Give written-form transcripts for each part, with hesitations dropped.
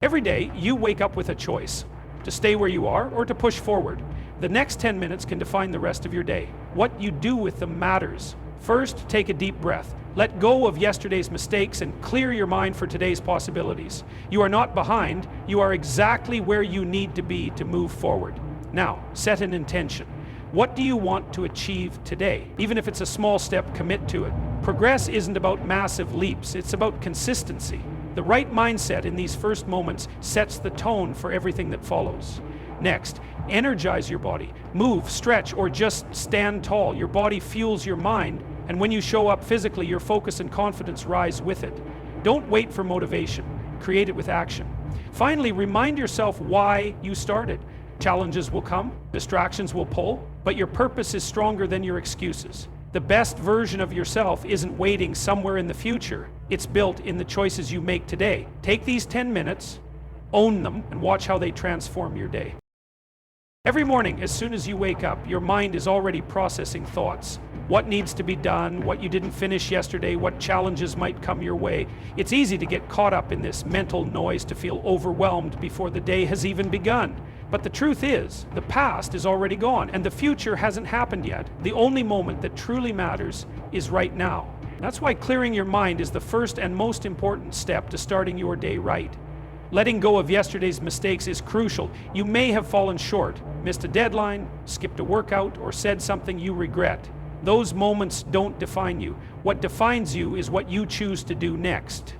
Every day, you wake up with a choice, to stay where you are or to push forward. The next 10 minutes can define the rest of your day. What you do with them matters. First, take a deep breath. Let go of yesterday's mistakes and clear your mind for today's possibilities. You are not behind, you are exactly where you need to be to move forward. Now, set an intention. What do you want to achieve today? Even if it's a small step, commit to it. Progress isn't about massive leaps, it's about consistency. The right mindset in these first moments sets the tone for everything that follows. Next, energize your body. Move, stretch, or just stand tall. Your body fuels your mind, and when you show up physically, your focus and confidence rise with it. Don't wait for motivation. Create it with action. Finally, remind yourself why you started. Challenges will come, distractions will pull, but your purpose is stronger than your excuses. The best version of yourself isn't waiting somewhere in the future. It's built in the choices you make today. Take these 10 minutes, own them, and watch how they transform your day. Every morning, as soon as you wake up, your mind is already processing thoughts. What needs to be done, what you didn't finish yesterday, what challenges might come your way. It's easy to get caught up in this mental noise, to feel overwhelmed before the day has even begun. But the truth is, the past is already gone, and the future hasn't happened yet. The only moment that truly matters is right now. That's why clearing your mind is the first and most important step to starting your day right. Letting go of yesterday's mistakes is crucial. You may have fallen short, missed a deadline, skipped a workout, or said something you regret. Those moments don't define you. What defines you is what you choose to do next.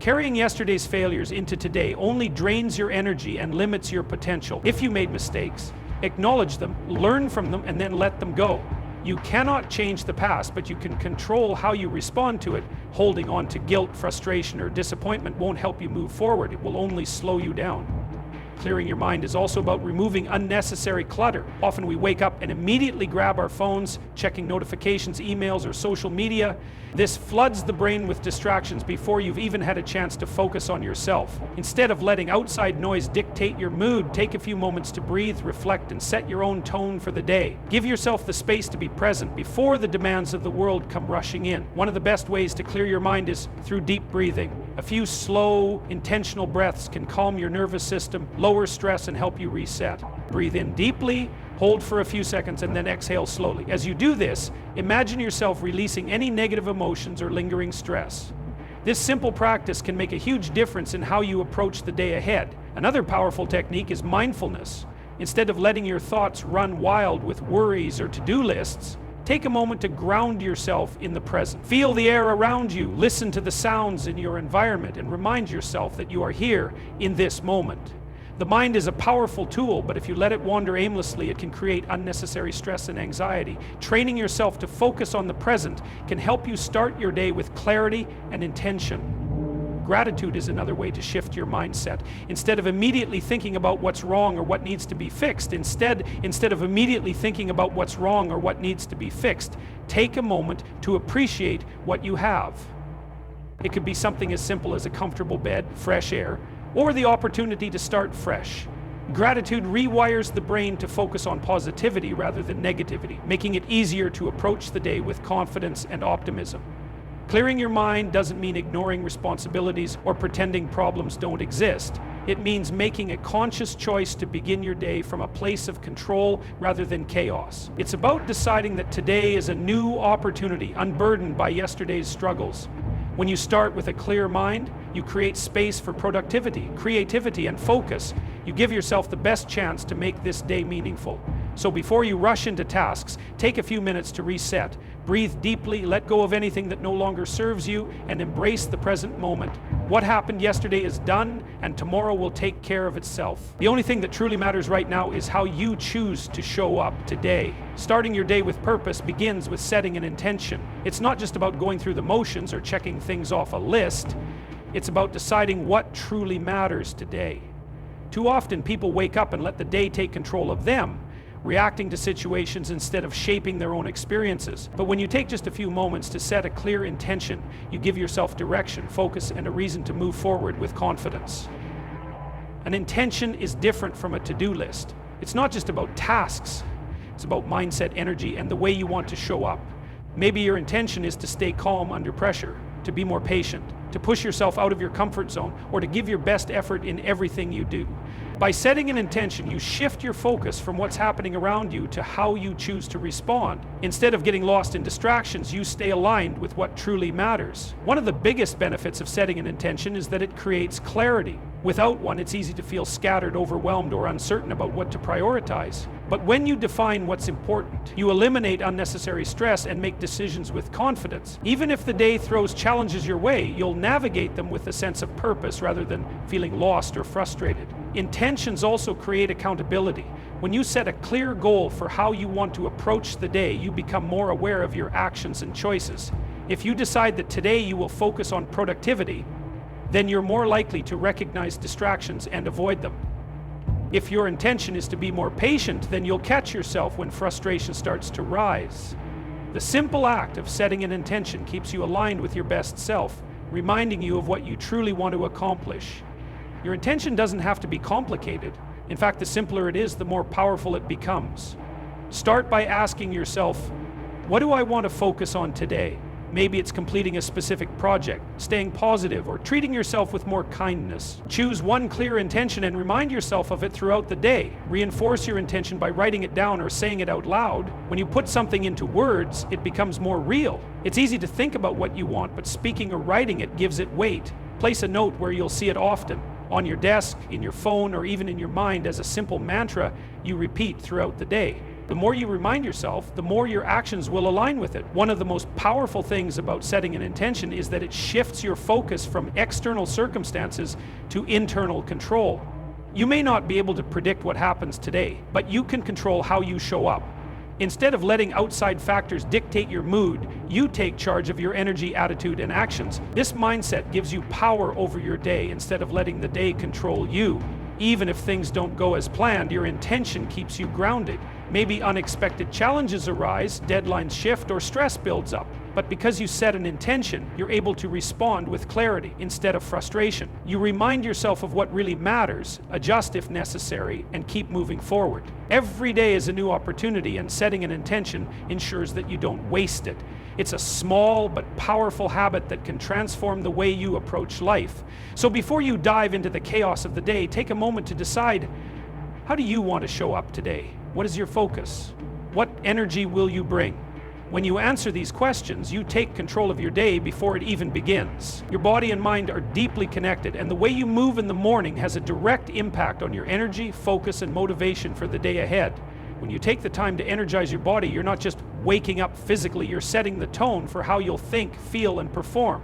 Carrying yesterday's failures into today only drains your energy and limits your potential. If you made mistakes, acknowledge them, learn from them, and then let them go. You cannot change the past, but you can control how you respond to it. Holding on to guilt, frustration, or disappointment won't help you move forward. It will only slow you down. Clearing your mind is also about removing unnecessary clutter. Often we wake up and immediately grab our phones, checking notifications, emails, or social media. This floods the brain with distractions before you've even had a chance to focus on yourself. Instead of letting outside noise dictate your mood, take a few moments to breathe, reflect, and set your own tone for the day. Give yourself the space to be present before the demands of the world come rushing in. One of the best ways to clear your mind is through deep breathing. A few slow, intentional breaths can calm your nervous system, lower stress, and help you reset. Breathe in deeply, hold for a few seconds, and then exhale slowly. As you do this, imagine yourself releasing any negative emotions or lingering stress. This simple practice can make a huge difference in how you approach the day ahead. Another powerful technique is mindfulness. Instead of letting your thoughts run wild with worries or to-do lists, take a moment to ground yourself in the present. Feel the air around you, listen to the sounds in your environment, and remind yourself that you are here in this moment. The mind is a powerful tool, but if you let it wander aimlessly, it can create unnecessary stress and anxiety. Training yourself to focus on the present can help you start your day with clarity and intention. Gratitude is another way to shift your mindset. Instead of immediately thinking about what's wrong or what needs to be fixed, instead of immediately thinking about what's wrong or what needs to be fixed, take a moment to appreciate what you have. It could be something as simple as a comfortable bed, fresh air, or the opportunity to start fresh. Gratitude rewires the brain to focus on positivity rather than negativity, making it easier to approach the day with confidence and optimism. Clearing your mind doesn't mean ignoring responsibilities or pretending problems don't exist. It means making a conscious choice to begin your day from a place of control rather than chaos. It's about deciding that today is a new opportunity, unburdened by yesterday's struggles. When you start with a clear mind, you create space for productivity, creativity, and focus. You give yourself the best chance to make this day meaningful. So before you rush into tasks, take a few minutes to reset. Breathe deeply, let go of anything that no longer serves you, and embrace the present moment. What happened yesterday is done, and tomorrow will take care of itself. The only thing that truly matters right now is how you choose to show up today. Starting your day with purpose begins with setting an intention. It's not just about going through the motions or checking things off a list. It's about deciding what truly matters today. Too often, people wake up and let the day take control of them, reacting to situations instead of shaping their own experiences. But when you take just a few moments to set a clear intention, you give yourself direction, focus, and a reason to move forward with confidence. An intention is different from a to-do list. It's not just about tasks. It's about mindset, energy, and the way you want to show up. Maybe your intention is to stay calm under pressure. to be more patient, to push yourself out of your comfort zone, or to give your best effort in everything you do. By setting an intention, you shift your focus from what's happening around you to how you choose to respond. Instead of getting lost in distractions, you stay aligned with what truly matters. One of the biggest benefits of setting an intention is that it creates clarity. Without one, it's easy to feel scattered, overwhelmed, or uncertain about what to prioritize. But when you define what's important, you eliminate unnecessary stress and make decisions with confidence. Even if the day throws challenges your way, you'll navigate them with a sense of purpose rather than feeling lost or frustrated. Intentions also create accountability. When you set a clear goal for how you want to approach the day, you become more aware of your actions and choices. If you decide that today you will focus on productivity, then you're more likely to recognize distractions and avoid them. If your intention is to be more patient, then you'll catch yourself when frustration starts to rise. The simple act of setting an intention keeps you aligned with your best self, reminding you of what you truly want to accomplish. Your intention doesn't have to be complicated. In fact, the simpler it is, the more powerful it becomes. Start by asking yourself, what do I want to focus on today? Maybe it's completing a specific project, staying positive, or treating yourself with more kindness. Choose one clear intention and remind yourself of it throughout the day. Reinforce your intention by writing it down or saying it out loud. When you put something into words, it becomes more real. It's easy to think about what you want, but speaking or writing it gives it weight. Place a note where you'll see it often, on your desk, in your phone, or even in your mind as a simple mantra you repeat throughout the day. The more you remind yourself, the more your actions will align with it. One of the most powerful things about setting an intention is that it shifts your focus from external circumstances to internal control. You may not be able to predict what happens today, but you can control how you show up. Instead of letting outside factors dictate your mood, you take charge of your energy, attitude, and actions. This mindset gives you power over your day instead of letting the day control you. Even if things don't go as planned, your intention keeps you grounded. Maybe unexpected challenges arise, deadlines shift, or stress builds up. But because you set an intention, you're able to respond with clarity instead of frustration. You remind yourself of what really matters, adjust if necessary, and keep moving forward. Every day is a new opportunity, and setting an intention ensures that you don't waste it. It's a small but powerful habit that can transform the way you approach life. So before you dive into the chaos of the day, take a moment to decide, how do you want to show up today? What is your focus? What energy will you bring? When you answer these questions, you take control of your day before it even begins. Your body and mind are deeply connected, and the way you move in the morning has a direct impact on your energy, focus, and motivation for the day ahead. When you take the time to energize your body, you're not just waking up physically, you're setting the tone for how you'll think, feel, and perform.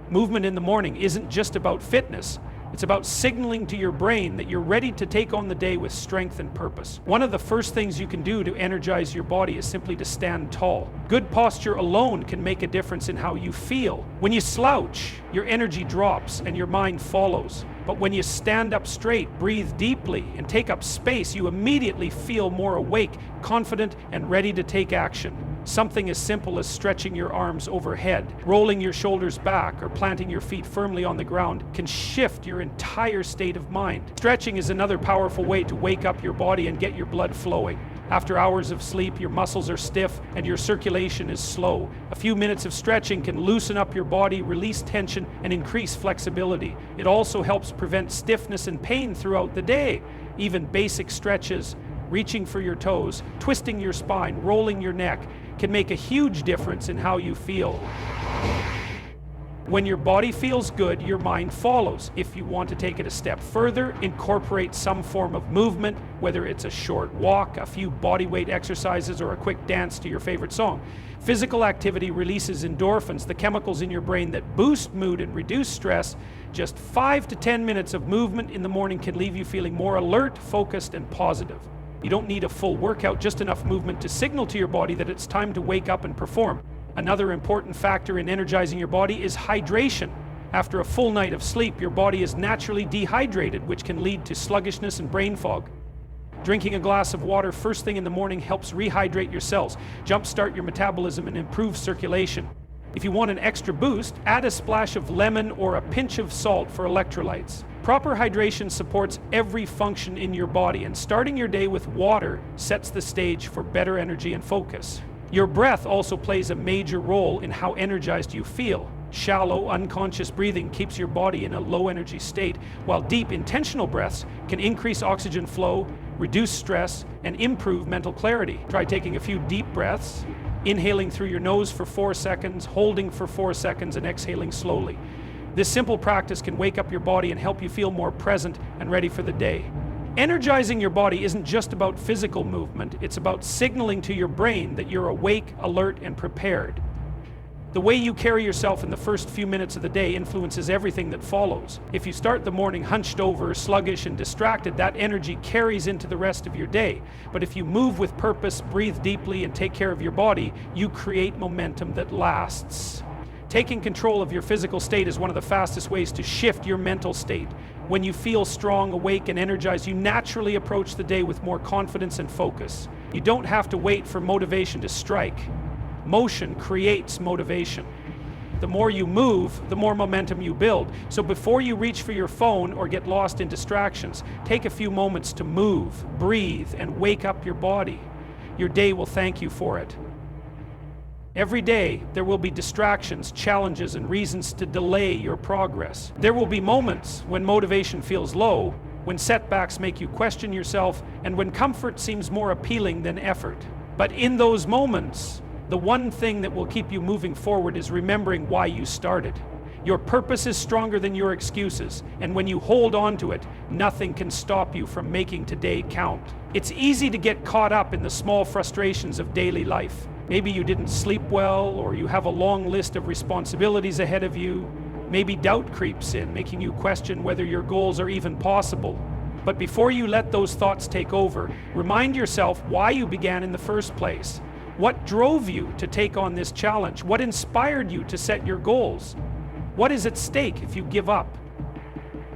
Movement in the morning isn't just about fitness. It's about signaling to your brain that you're ready to take on the day with strength and purpose. One of the first things you can do to energize your body is simply to stand tall. Good posture alone can make a difference in how you feel. When you slouch, your energy drops and your mind follows. But when you stand up straight, breathe deeply, and take up space, you immediately feel more awake, confident, and ready to take action. Something as simple as stretching your arms overhead, rolling your shoulders back, or planting your feet firmly on the ground can shift your entire state of mind. Stretching is another powerful way to wake up your body and get your blood flowing. After hours of sleep, your muscles are stiff and your circulation is slow. A few minutes of stretching can loosen up your body, release tension, and increase flexibility. It also helps prevent stiffness and pain throughout the day. Even basic stretches, reaching for your toes, twisting your spine, rolling your neck, can make a huge difference in how you feel. When your body feels good, your mind follows. If you want to take it a step further, incorporate some form of movement, whether it's a short walk, a few bodyweight exercises, or a quick dance to your favorite song. Physical activity releases endorphins, the chemicals in your brain that boost mood and reduce stress. Just 5 to 10 minutes of movement in the morning can leave you feeling more alert, focused, and positive. You don't need a full workout, just enough movement to signal to your body that it's time to wake up and perform. Another important factor in energizing your body is hydration. After a full night of sleep, your body is naturally dehydrated, which can lead to sluggishness and brain fog. Drinking a glass of water first thing in the morning helps rehydrate your cells, jumpstart your metabolism, and improve circulation. If you want an extra boost, add a splash of lemon or a pinch of salt for electrolytes. Proper hydration supports every function in your body, and starting your day with water sets the stage for better energy and focus. Your breath also plays a major role in how energized you feel. Shallow, unconscious breathing keeps your body in a low energy state, while deep, intentional breaths can increase oxygen flow, reduce stress, and improve mental clarity. Try taking a few deep breaths, inhaling through your nose for 4 seconds, holding for 4 seconds, and exhaling slowly. This simple practice can wake up your body and help you feel more present and ready for the day. Energizing your body isn't just about physical movement, it's about signaling to your brain that you're awake, alert, and prepared. The way you carry yourself in the first few minutes of the day influences everything that follows. If you start the morning hunched over, sluggish, and distracted, that energy carries into the rest of your day. But if you move with purpose, breathe deeply, and take care of your body, you create momentum that lasts. Taking control of your physical state is one of the fastest ways to shift your mental state. When you feel strong, awake, and energized, you naturally approach the day with more confidence and focus. You don't have to wait for motivation to strike. Motion creates motivation. The more you move, the more momentum you build. So before you reach for your phone or get lost in distractions, take a few moments to move, breathe, and wake up your body. Your day will thank you for it. Every day, there will be distractions, challenges, and reasons to delay your progress. There will be moments when motivation feels low, when setbacks make you question yourself, and when comfort seems more appealing than effort. But in those moments, the one thing that will keep you moving forward is remembering why you started. Your purpose is stronger than your excuses, and when you hold on to it, nothing can stop you from making today count. It's easy to get caught up in the small frustrations of daily life. Maybe you didn't sleep well, or you have a long list of responsibilities ahead of you. Maybe doubt creeps in, making you question whether your goals are even possible. But before you let those thoughts take over, remind yourself why you began in the first place. What drove you to take on this challenge? What inspired you to set your goals? What is at stake if you give up?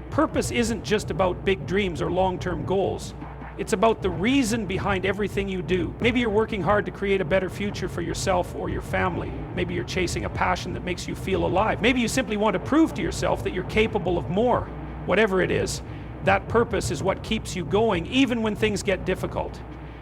Purpose isn't just about big dreams or long-term goals. It's about the reason behind everything you do. Maybe you're working hard to create a better future for yourself or your family. Maybe you're chasing a passion that makes you feel alive. Maybe you simply want to prove to yourself that you're capable of more. Whatever it is, that purpose is what keeps you going even when things get difficult.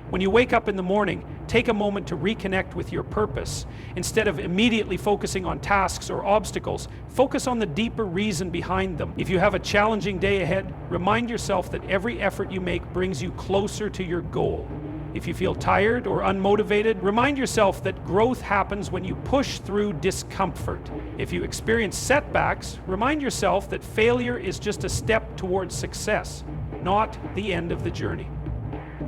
When you wake up in the morning, take a moment to reconnect with your purpose. Instead of immediately focusing on tasks or obstacles, focus on the deeper reason behind them. If you have a challenging day ahead, remind yourself that every effort you make brings you closer to your goal. If you feel tired or unmotivated, remind yourself that growth happens when you push through discomfort. If you experience setbacks, remind yourself that failure is just a step towards success, not the end of the journey.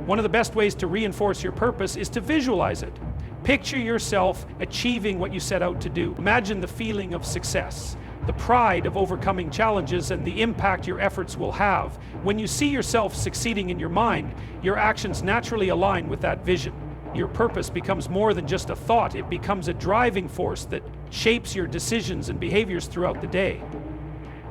One of the best ways to reinforce your purpose is to visualize it. Picture yourself achieving what you set out to do. Imagine the feeling of success, the pride of overcoming challenges, and the impact your efforts will have. When you see yourself succeeding in your mind, your actions naturally align with that vision. Your purpose becomes more than just a thought, it becomes a driving force that shapes your decisions and behaviors throughout the day.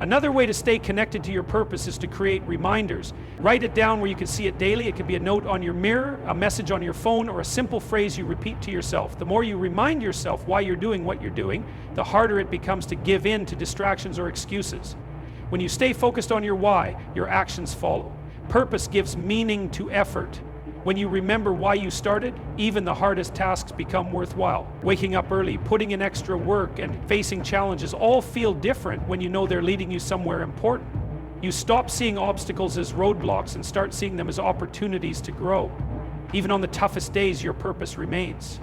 Another way to stay connected to your purpose is to create reminders. Write it down where you can see it daily. It could be a note on your mirror, a message on your phone, or a simple phrase you repeat to yourself. The more you remind yourself why you're doing what you're doing, the harder it becomes to give in to distractions or excuses. When you stay focused on your why, your actions follow. Purpose gives meaning to effort. When you remember why you started, even the hardest tasks become worthwhile. Waking up early, putting in extra work, and facing challenges all feel different when you know they're leading you somewhere important. You stop seeing obstacles as roadblocks and start seeing them as opportunities to grow. Even on the toughest days, your purpose remains.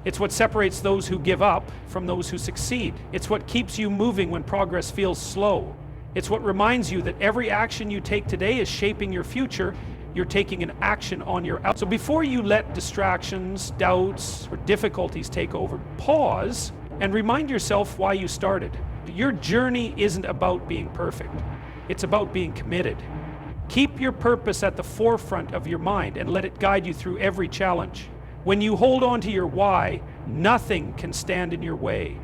It's what separates those who give up from those who succeed. It's what keeps you moving when progress feels slow. It's what reminds you that every action you take today is shaping your future. You're taking an action on your out. So before you let distractions, doubts, or difficulties take over, pause and remind yourself why you started. Your journey isn't about being perfect. It's about being committed. Keep your purpose at the forefront of your mind and let it guide you through every challenge. When you hold on to your why, nothing can stand in your way.